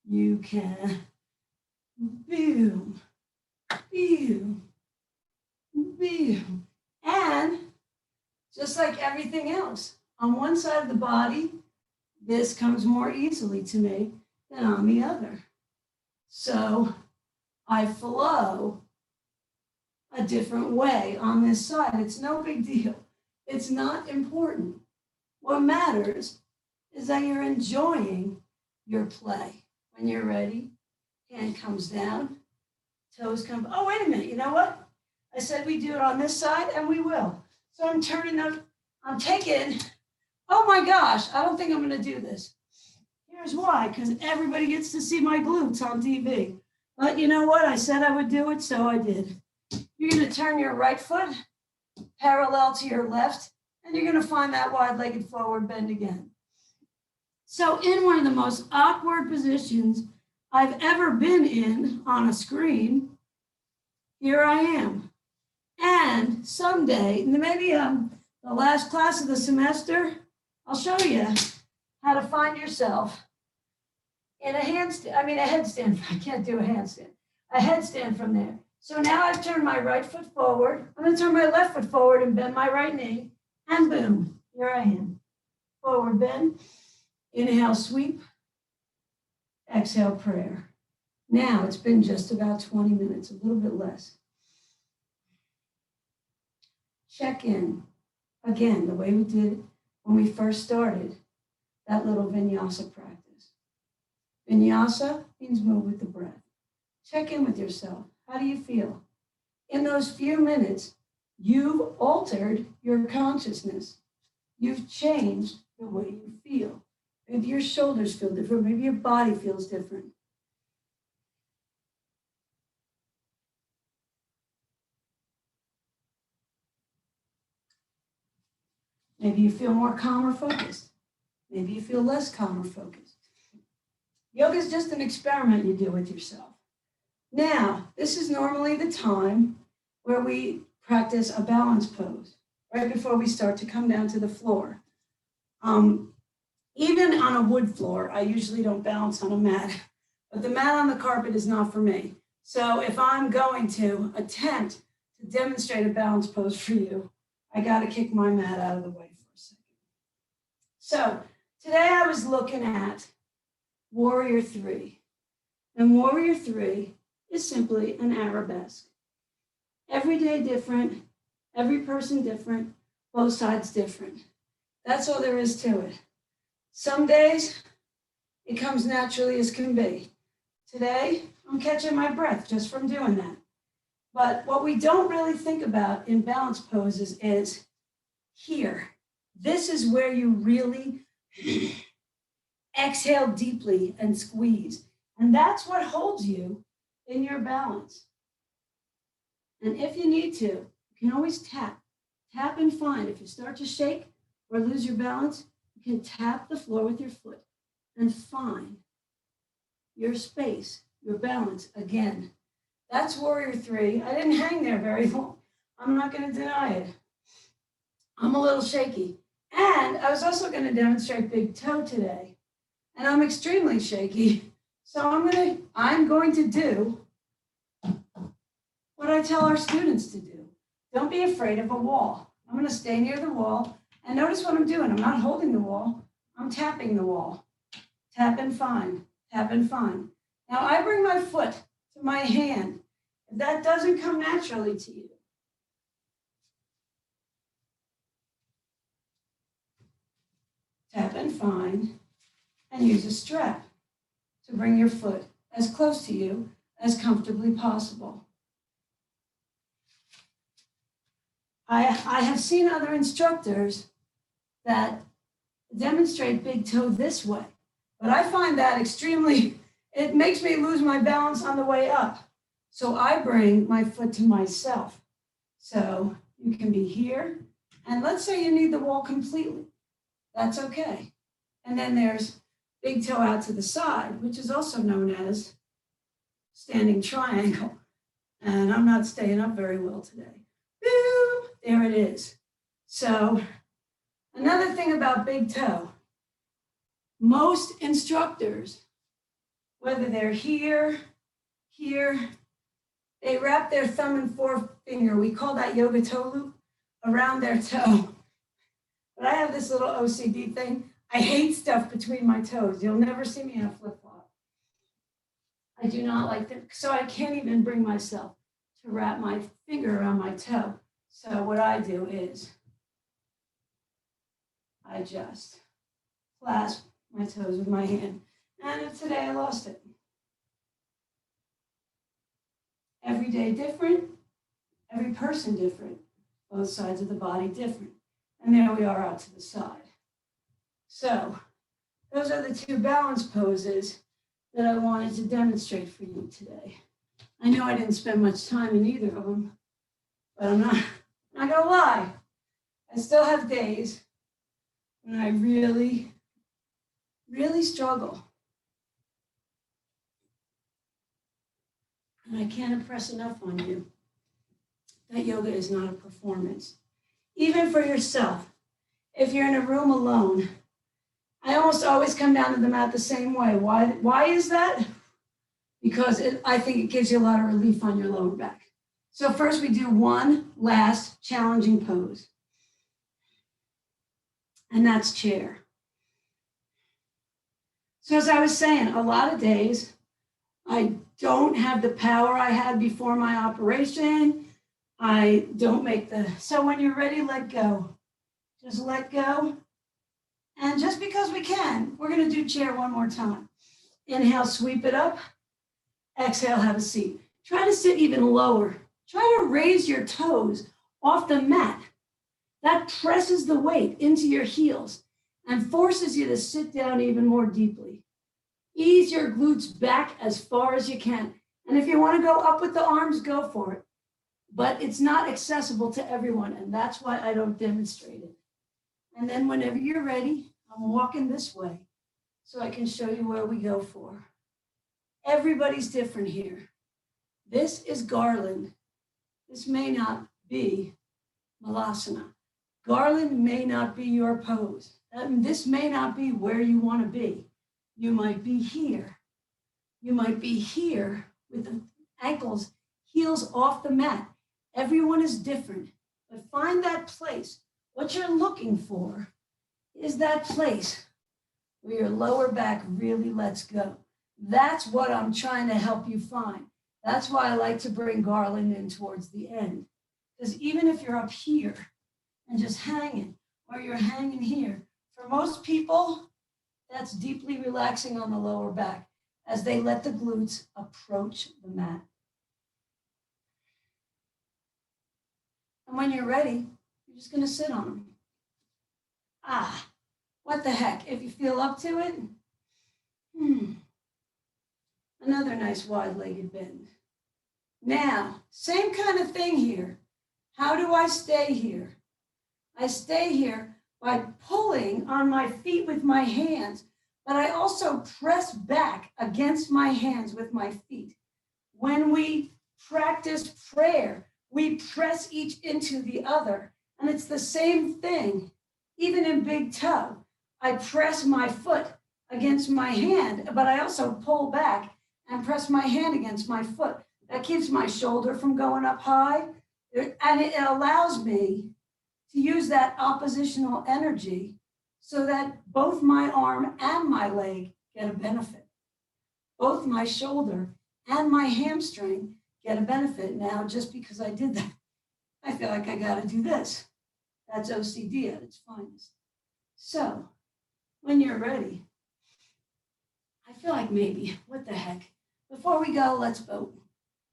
[SPEAKER 1] You can boom, boom, boom. And just like everything else, on one side of the body, this comes more easily to me than on the other. So I flow a different way on this side. It's no big deal. It's not important. What matters is that you're enjoying your play. When you're ready, hand comes down, toes come, oh, wait a minute, you know what? I said we do it on this side, and we will. So I'm turning up, I'm taking, oh my gosh, I don't think I'm gonna do this. Here's why, because everybody gets to see my glutes on TV. But you know what? I said I would do it, so I did. You're going to turn your right foot parallel to your left, and you're going to find that wide-legged forward bend again. So in one of the most awkward positions I've ever been in on a screen, here I am. And someday, maybe the last class of the semester, I'll show you how to find yourself in a headstand. I can't do a handstand. A headstand from there. So now I've turned my right foot forward. I'm going to turn my left foot forward and bend my right knee. And boom, here I am. Forward bend. Inhale, sweep. Exhale, prayer. Now it's been just about 20 minutes, a little bit less. Check in. Again, the way we did when we first started that little vinyasa practice. Vinyasa means move with the breath. Check in with yourself. How do you feel? In those few minutes, you've altered your consciousness. You've changed the way you feel Maybe your shoulders feel different. Maybe your body feels different. Maybe you feel more calm or focused. Maybe you feel less calm or focused. Yoga is just an experiment you do with yourself. Now, this is normally the time where we practice a balance pose, right before we start to come down to the floor. Even on a wood floor, I usually don't balance on a mat, but the mat on the carpet is not for me. So if I'm going to attempt to demonstrate a balance pose for you, I got to kick my mat out of the way for a second. So today I was looking at Warrior 3. And Warrior 3 is simply an arabesque. Every day different, every person different, both sides different. That's all there is to it. Some days it comes naturally as can be. Today, I'm catching my breath just from doing that. But what we don't really think about in balance poses is here. This is where you really exhale deeply and squeeze. And that's what holds you in your balance. And if you need to, you can always tap. Tap and find. If you start to shake or lose your balance, you can tap the floor with your foot and find your space, your balance again. That's Warrior 3. I didn't hang there very long. I'm not going to deny it. I'm a little shaky. And I was also going to demonstrate big toe today. And I'm extremely shaky. So I'm going to do what I tell our students to do. Don't be afraid of a wall. I'm going to stay near the wall. And notice what I'm doing. I'm not holding the wall. I'm tapping the wall. Tap and find. Tap and find. Now I bring my foot to my hand. If that doesn't come naturally to you, tap and find and use a strap to bring your foot as close to you as comfortably possible. I have seen other instructors that demonstrate big toe this way, but I find that it makes me lose my balance on the way up. So I bring my foot to myself. So you can be here, and let's say you need the wall completely. That's okay. And then there's big toe out to the side, which is also known as standing triangle. And I'm not staying up very well today. Boom, there it is. So another thing about big toe, most instructors, whether they're here, they wrap their thumb and forefinger, we call that yoga toe loop, around their toe. But I have this little OCD thing. I hate stuff between my toes. You'll never see me in a flip-flop. I do not like that. So I can't even bring myself to wrap my finger around my toe. So what I do is I just clasp my toes with my hand. And today I lost it. Every day different, every person different, both sides of the body different. And there we are out to the side. So those are the two balance poses that I wanted to demonstrate for you today. I know I didn't spend much time in either of them, but I'm not gonna lie. I still have days when I really, really struggle. And I can't impress enough on you that yoga is not a performance. Even for yourself, if you're in a room alone, I almost always come down to the mat the same way. Why is that? Because I think it gives you a lot of relief on your lower back. So first we do one last challenging pose. And that's chair. So as I was saying, a lot of days, I don't have the power I had before my operation. I don't make so when you're ready, let go. Just let go. And just because we can, we're going to do chair one more time. Inhale, sweep it up. Exhale, have a seat. Try to sit even lower. Try to raise your toes off the mat. That presses the weight into your heels. and forces you to sit down even more deeply. Ease your glutes back as far as you can. And if you want to go up with the arms, go for it. But it's not accessible to everyone, and that's why I don't demonstrate it. And then whenever you're ready, I'm walking this way so I can show you where we go for. Everybody's different here. This is garland. This may not be Malasana. Garland may not be your pose. This may not be where you want to be. You might be here. You might be here with the ankles, heels off the mat. Everyone is different, but find that place. What you're looking for is that place where your lower back really lets go. That's what I'm trying to help you find. That's why I like to bring garland in towards the end. Because even if you're up here and just hanging, or you're hanging here, for most people, that's deeply relaxing on the lower back as they let the glutes approach the mat. And when you're ready, you're just going to sit on them. What the heck? If you feel up to it, another nice wide-legged bend. Now, same kind of thing here. How do I stay here? I stay here by pulling on my feet with my hands, but I also press back against my hands with my feet. When we practice prayer, we press each into the other, and it's the same thing. Even in big toe, I press my foot against my hand, but I also pull back and press my hand against my foot. That keeps my shoulder from going up high, and it allows me to use that oppositional energy so that both my arm and my leg get a benefit. Both my shoulder and my hamstring get a benefit. Now, just because I did that, I feel like I got to do this. That's OCD at its finest. So, when you're ready, I feel like maybe, what the heck? Before we go, let's vote.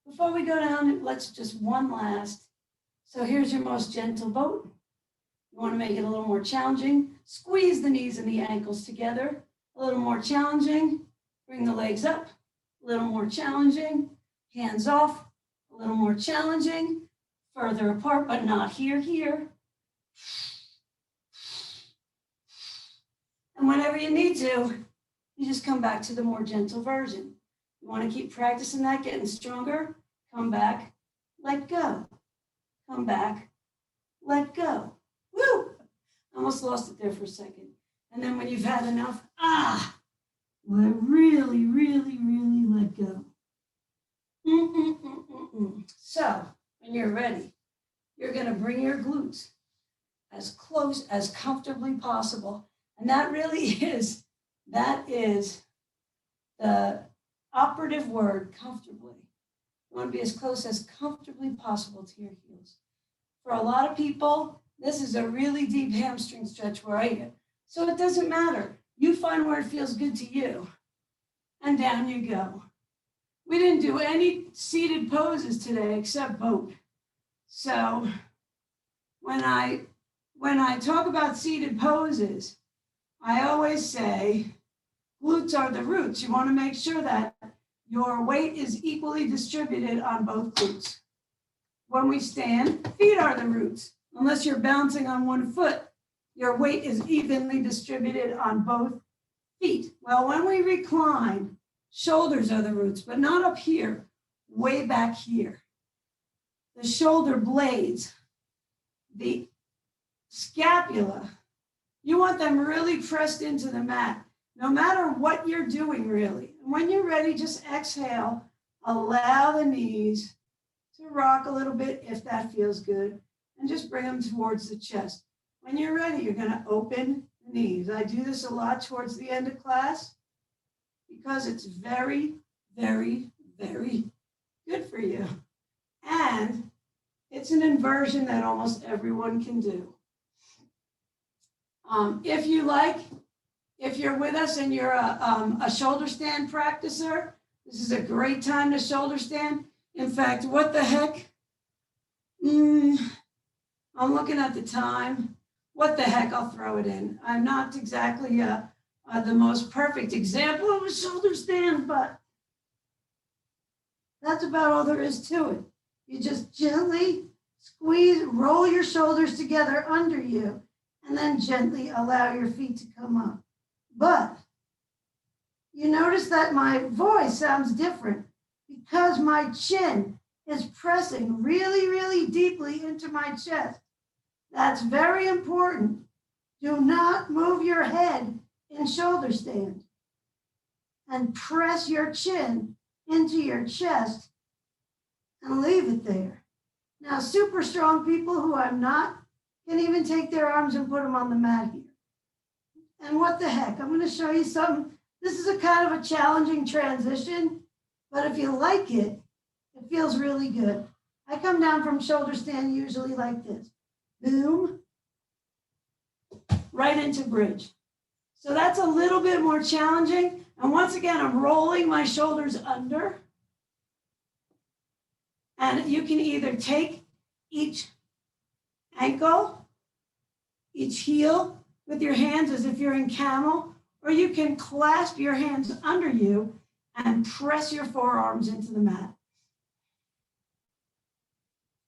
[SPEAKER 1] Before we go down, let's just one last. So here's your most gentle vote. You want to make it a little more challenging. Squeeze the knees and the ankles together. A little more challenging. Bring the legs up. A little more challenging. Hands off. A little more challenging. Further apart, but not here, here. And whenever you need to, you just come back to the more gentle version. You want to keep practicing that, getting stronger. Come back, let go. Come back, let go. Woo! Almost lost it there for a second. And then when you've had enough, really, really, really let go. So when you're ready, you're going to bring your glutes as close as comfortably possible. And that is the operative word, comfortably. You want to be as close as comfortably possible to your heels. For a lot of people, this is a really deep hamstring stretch where I am. So it doesn't matter. You find where it feels good to you. And down you go. We didn't do any seated poses today except boat. So when I talk about seated poses, I always say glutes are the roots. You want to make sure that your weight is equally distributed on both glutes. When we stand, feet are the roots. Unless you're bouncing on one foot, your weight is evenly distributed on both feet. Well, when we recline, shoulders are the roots, but not up here, way back here. The shoulder blades, the scapula, you want them really pressed into the mat, no matter what you're doing, really. And when you're ready, just exhale, allow the knees to rock a little bit if that feels good, and just bring them towards the chest. When you're ready, you're going to open the knees. I do this a lot towards the end of class because it's very, very, very good for you. And it's an inversion that almost everyone can do. If you like, if you're with us and you're a shoulder stand practicer, this is a great time to shoulder stand. In fact, what the heck? I'm looking at the time. what the heck, I'll throw it in. I'm not exactly the most perfect example of a shoulder stand, but that's about all there is to it. You just gently squeeze, roll your shoulders together under you, and then gently allow your feet to come up. But you notice that my voice sounds different because my chin is pressing really, really deeply into my chest. That's very important. Do not move your head in shoulder stand, and press your chin into your chest and leave it there. Now, super strong people who I'm not can even take their arms and put them on the mat here. And what the heck, I'm going to show you something. This is a kind of a challenging transition, but if you like it, it feels really good. I come down from shoulder stand usually like this. Boom, right into bridge. So that's a little bit more challenging. And once again, I'm rolling my shoulders under. And you can either take each ankle, each heel with your hands as if you're in camel, or you can clasp your hands under you and press your forearms into the mat.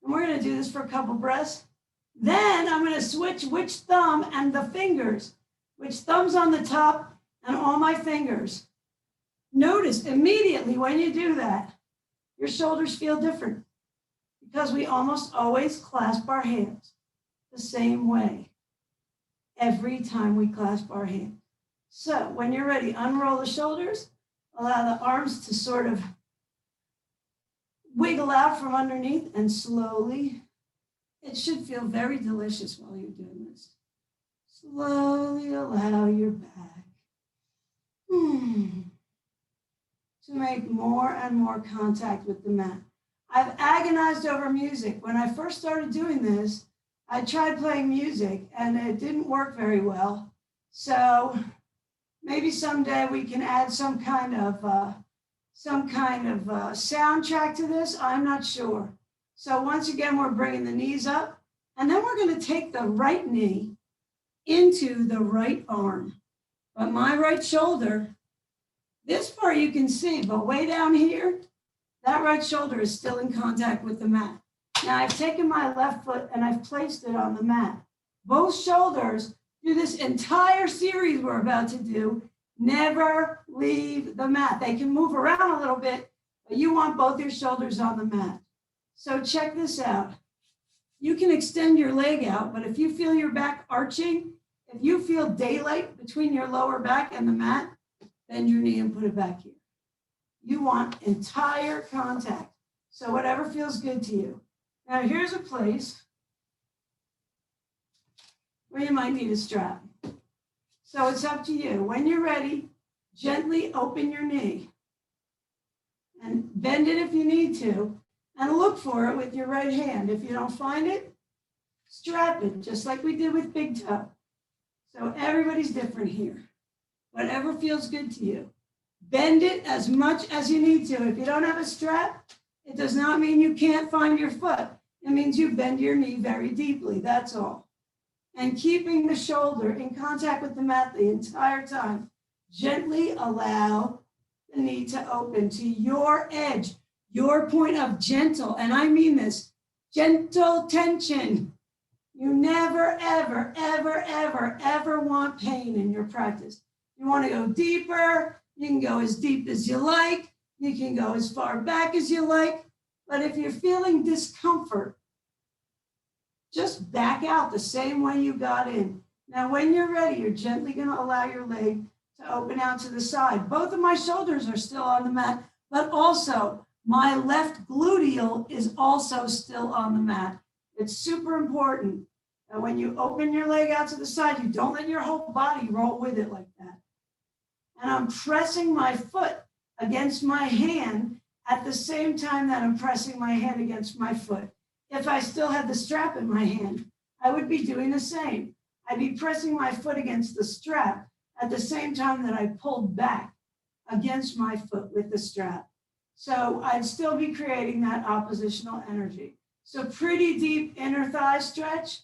[SPEAKER 1] And we're going to do this for a couple breaths. Then I'm going to switch which thumb and the fingers, which thumb's on the top and all my fingers. Notice immediately when you do that, your shoulders feel different because we almost always clasp our hands the same way every time we clasp our hands. So when you're ready, unroll the shoulders, allow the arms to sort of wiggle out from underneath, and slowly, it should feel very delicious while you're doing this. Slowly allow your back to make more and more contact with the mat. I've agonized over music. When I first started doing this, I tried playing music and it didn't work very well. So maybe someday we can add some kind of soundtrack to this. I'm not sure. So once again, we're bringing the knees up, and then we're going to take the right knee into the right arm. But my right shoulder, this part you can see, but way down here, that right shoulder is still in contact with the mat. Now I've taken my left foot and I've placed it on the mat. Both shoulders, through this entire series we're about to do, never leave the mat. They can move around a little bit, but you want both your shoulders on the mat. So check this out. You can extend your leg out, but if you feel your back arching, if you feel daylight between your lower back and the mat, bend your knee and put it back here. You want entire contact. So whatever feels good to you. Now here's a place where you might need a strap. So it's up to you. When you're ready, gently open your knee and bend it if you need to, and look for it with your right hand. If you don't find it, strap it, just like we did with big toe. So everybody's different here. Whatever feels good to you. Bend it as much as you need to. If you don't have a strap, it does not mean you can't find your foot. It means you bend your knee very deeply, that's all. And keeping the shoulder in contact with the mat the entire time, gently allow the knee to open to your edge, your point of gentle, and I mean this, gentle tension. You never, ever, ever, ever, ever want pain in your practice. You want to go deeper. You can go as deep as you like. You can go as far back as you like. But if you're feeling discomfort, just back out the same way you got in. Now, when you're ready, you're gently going to allow your leg to open out to the side. Both of my shoulders are still on the mat, but also my left gluteal is also still on the mat. It's super important that when you open your leg out to the side, you don't let your whole body roll with it like that. And I'm pressing my foot against my hand at the same time that I'm pressing my hand against my foot. If I still had the strap in my hand, I would be doing the same. I'd be pressing my foot against the strap at the same time that I pulled back against my foot with the strap. So I'd still be creating that oppositional energy. So pretty deep inner thigh stretch,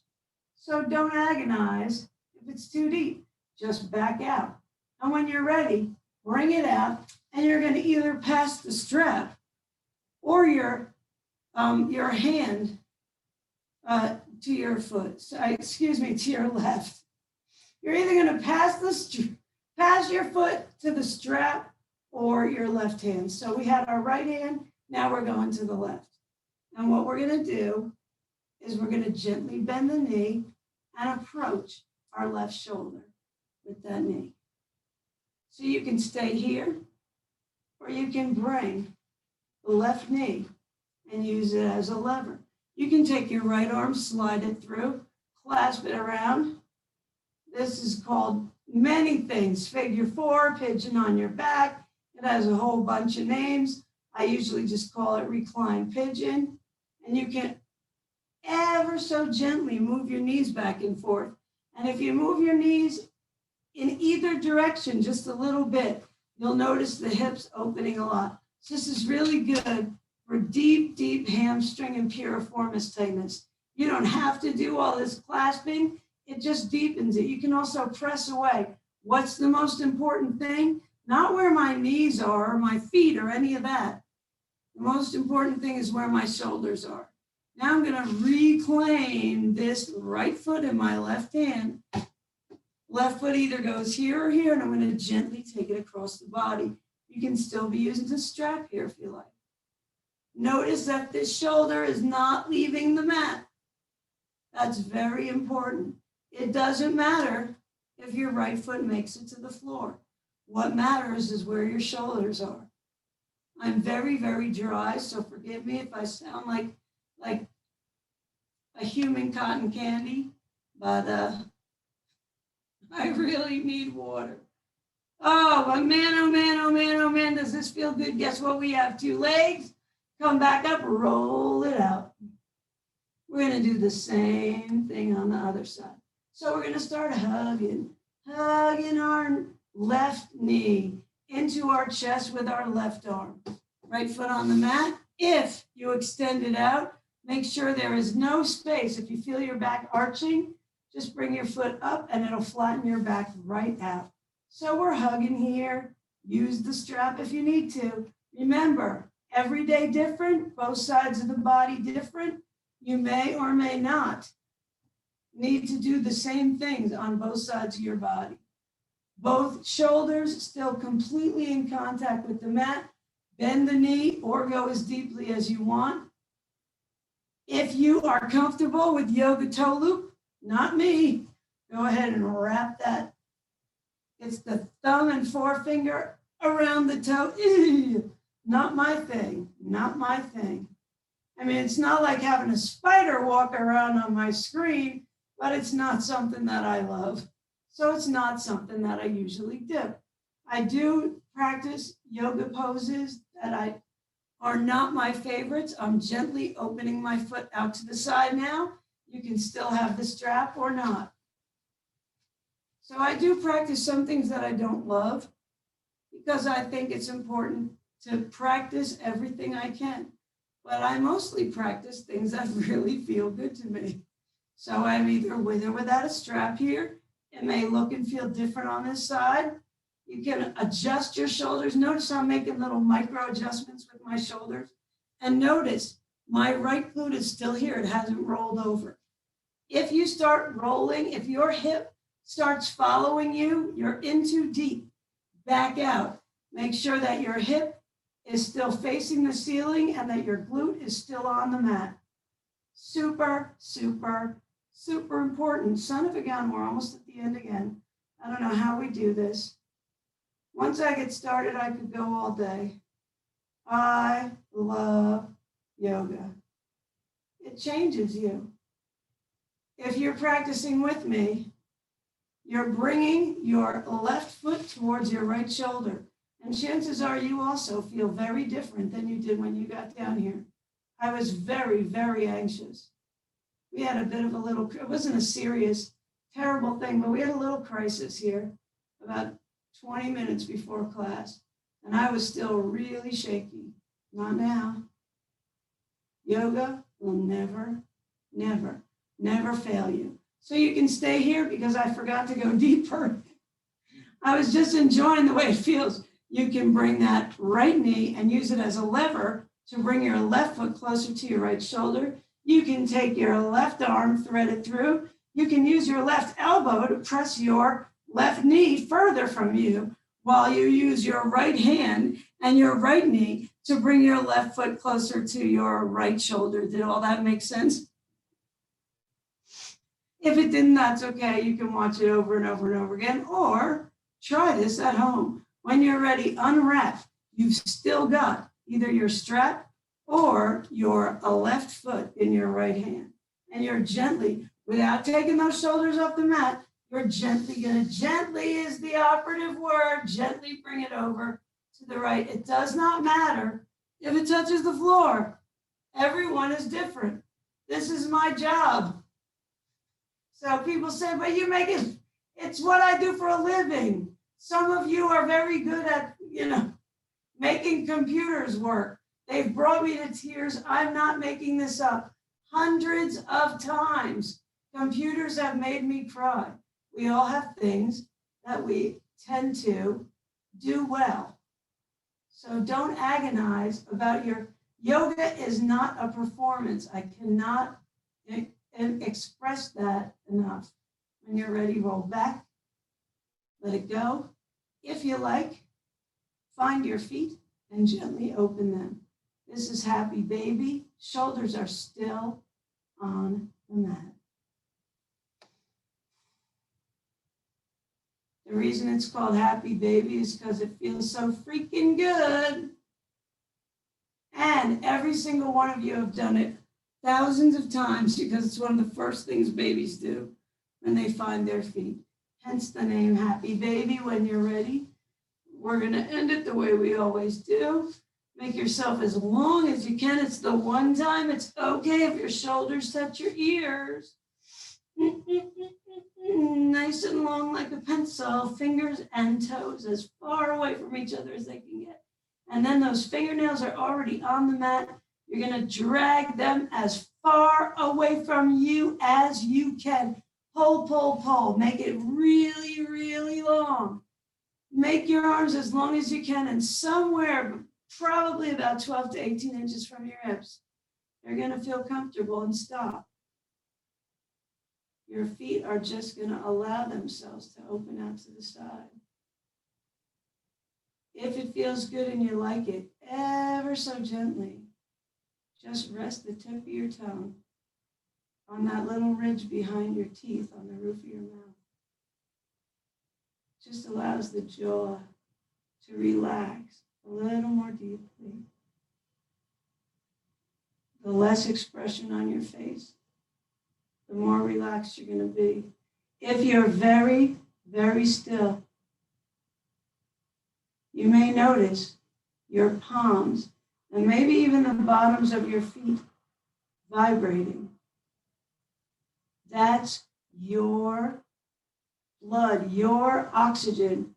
[SPEAKER 1] So don't agonize if it's too deep. Just back out. And when you're ready, bring it out, and you're going to either pass the strap or your hand to your foot. So, to your left. You're either going to pass your foot to the strap or your left hand. So we had our right hand. Now we're going to the left. And what we're going to do is we're going to gently bend the knee and approach our left shoulder with that knee. So you can stay here, or you can bring the left knee and use it as a lever. You can take your right arm, slide it through, clasp it around. This is called many things. Figure 4, pigeon on your back. It has a whole bunch of names. I usually just call it recline pigeon. And you can ever so gently move your knees back and forth. And if you move your knees in either direction just a little bit, you'll notice the hips opening a lot. So this is really good for deep, deep hamstring and piriformis tightness. You don't have to do all this clasping. It just deepens it. You can also press away. What's the most important thing? Not where my knees are or my feet or any of that. The most important thing is where my shoulders are. Now I'm going to reclaim this right foot in my left hand. Left foot either goes here or here, and I'm going to gently take it across the body. You can still be using the strap here if you like. Notice that this shoulder is not leaving the mat. That's very important. It doesn't matter if your right foot makes it to the floor. What matters is where your shoulders are. I'm very, very dry, so forgive me if I sound like a human cotton candy, but I really need water. Oh, but man, oh man, oh man, oh man, does this feel good? Guess what? We have 2 legs. Come back up, roll it out. We're going to do the same thing on the other side. So we're going to start hugging our left knee into our chest with our left arm. Right foot on the mat. If you extend it out, make sure there is no space. If you feel your back arching, just bring your foot up and it'll flatten your back right out. So we're hugging here. Use the strap if you need to. Remember, every day different, both sides of the body different. You may or may not need to do the same things on both sides of your body. Both shoulders still completely in contact with the mat. Bend the knee or go as deeply as you want. If you are comfortable with yoga toe loop, not me, go ahead and wrap that. It's the thumb and forefinger around the toe. Ew, not my thing, not my thing. I mean, it's not like having a spider walk around on my screen, but it's not something that I love. So it's not something that I usually do. I do practice yoga poses that are not my favorites. I'm gently opening my foot out to the side now. You can still have the strap or not. So I do practice some things that I don't love because I think it's important to practice everything I can. But I mostly practice things that really feel good to me. So I'm either with or without a strap here. It may look and feel different on this side. You can adjust your shoulders. Notice I'm making little micro adjustments with my shoulders. And notice my right glute is still here. It hasn't rolled over. If you start rolling, if your hip starts following you, you're in too deep. Back out. Make sure that your hip is still facing the ceiling and that your glute is still on the mat. Super, super, super important. Son of a gun, we're almost at the end again. I don't know how we do this. Once I get started, I could go all day. I love yoga. It changes you. If you're practicing with me, you're bringing your left foot towards your right shoulder. And chances are you also feel very different than you did when you got down here. I was very, very anxious. We had a bit of a little, it wasn't a serious, terrible thing, but we had a little crisis here about 20 minutes before class. And I was still really shaky. Not now. Yoga will never, never, never fail you. So you can stay here because I forgot to go deeper. I was just enjoying the way it feels. You can bring that right knee and use it as a lever to bring your left foot closer to your right shoulder. You can take your left arm, thread it through. You can use your left elbow to press your left knee further from you while you use your right hand and your right knee to bring your left foot closer to your right shoulder. Did all that make sense? If it didn't, that's okay. You can watch it over and over and over again, or try this at home. When you're ready, unwrap. You've still got either your strap or your left foot in your right hand. And you're gently, without taking those shoulders off the mat, you're gently is the operative word, gently bring it over to the right. It does not matter if it touches the floor. Everyone is different. This is my job. So people say, but you make it, it's what I do for a living. Some of you are very good at, making computers work. They've brought me to tears. I'm not making this up. Hundreds of times, computers have made me cry. We all have things that we tend to do well. So don't agonize about your yoga is not a performance. I cannot express that enough. When you're ready, roll back, let it go. If you like, find your feet and gently open them. This is Happy Baby. Shoulders are still on the mat. The reason it's called Happy Baby is because it feels so freaking good. And every single one of you have done it thousands of times because it's one of the first things babies do when they find their feet. Hence the name Happy Baby. When you're ready, we're going to end it the way we always do. Make yourself as long as you can. It's the one time it's okay if your shoulders touch your ears. Nice and long like a pencil, fingers and toes as far away from each other as they can get. And then those fingernails are already on the mat. You're going to drag them as far away from you as you can. Pull, pull, pull. Make it really, really long. Make your arms as long as you can and somewhere probably about 12 to 18 inches from your hips. You're going to feel comfortable and stop. Your feet are just going to allow themselves to open out to the side. If it feels good and you like it, ever so gently, just rest the tip of your tongue on that little ridge behind your teeth on the roof of your mouth. Just allows the jaw to relax a little more deeply. The less expression on your face, the more relaxed you're going to be. If you're very, very still, you may notice your palms and maybe even the bottoms of your feet vibrating. That's your blood, your oxygen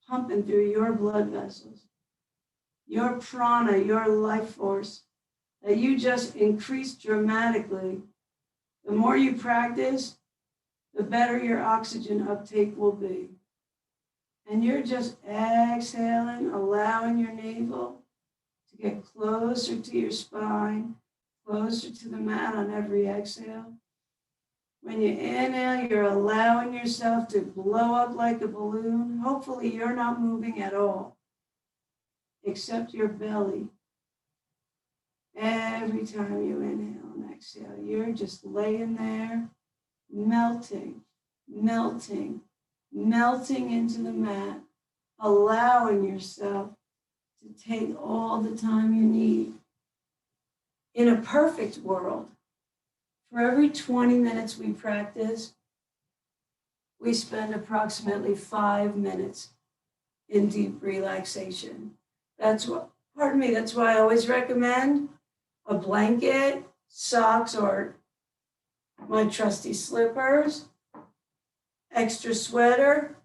[SPEAKER 1] pumping through your blood vessels, your prana, your life force that you just increased dramatically. The more you practice, the better your oxygen uptake will be. And you're just exhaling, allowing your navel to get closer to your spine, closer to the mat on every exhale. When you inhale, you're allowing yourself to blow up like a balloon. Hopefully you're not moving at all, except your belly. Every time you inhale and exhale, you're just laying there, melting, melting, melting into the mat, allowing yourself to take all the time you need. In a perfect world, for every 20 minutes we practice, we spend approximately 5 minutes in deep relaxation. That's why I always recommend a blanket, socks, or my trusty slippers, extra sweater.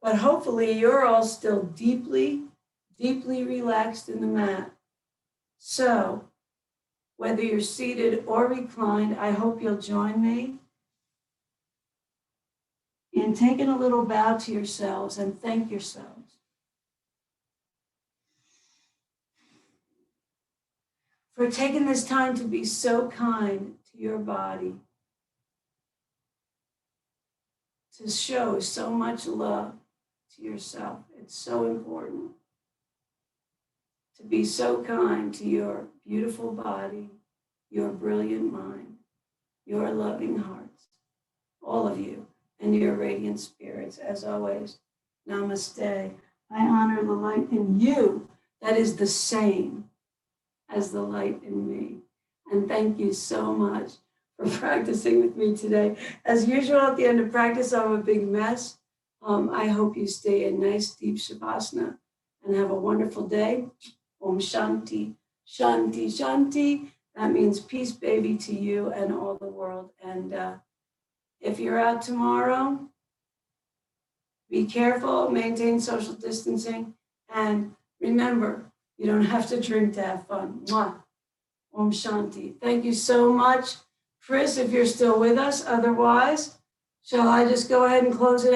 [SPEAKER 1] But hopefully you're all still deeply, deeply relaxed in the mat. So whether you're seated or reclined, I hope you'll join me and taking a little bow to yourselves and thank yourselves for taking this time to be so kind to your body, to show so much love to yourself. It's so important to be so kind to your beautiful body, your brilliant mind, your loving hearts, all of you, and your radiant spirits. As always, namaste. I honor the light in you that is the same as the light in me. And thank you so much for practicing with me today. As usual, at the end of practice, I'm a big mess. I hope you stay in nice, deep Shavasana and have a wonderful day. Om Shanti, Shanti, Shanti. That means peace, baby, to you and all the world. And if you're out tomorrow, be careful, maintain social distancing, and remember, you don't have to drink to have fun. Mwah. Om Shanti. Thank you so much. Chris, if you're still with us, otherwise, shall I just go ahead and close it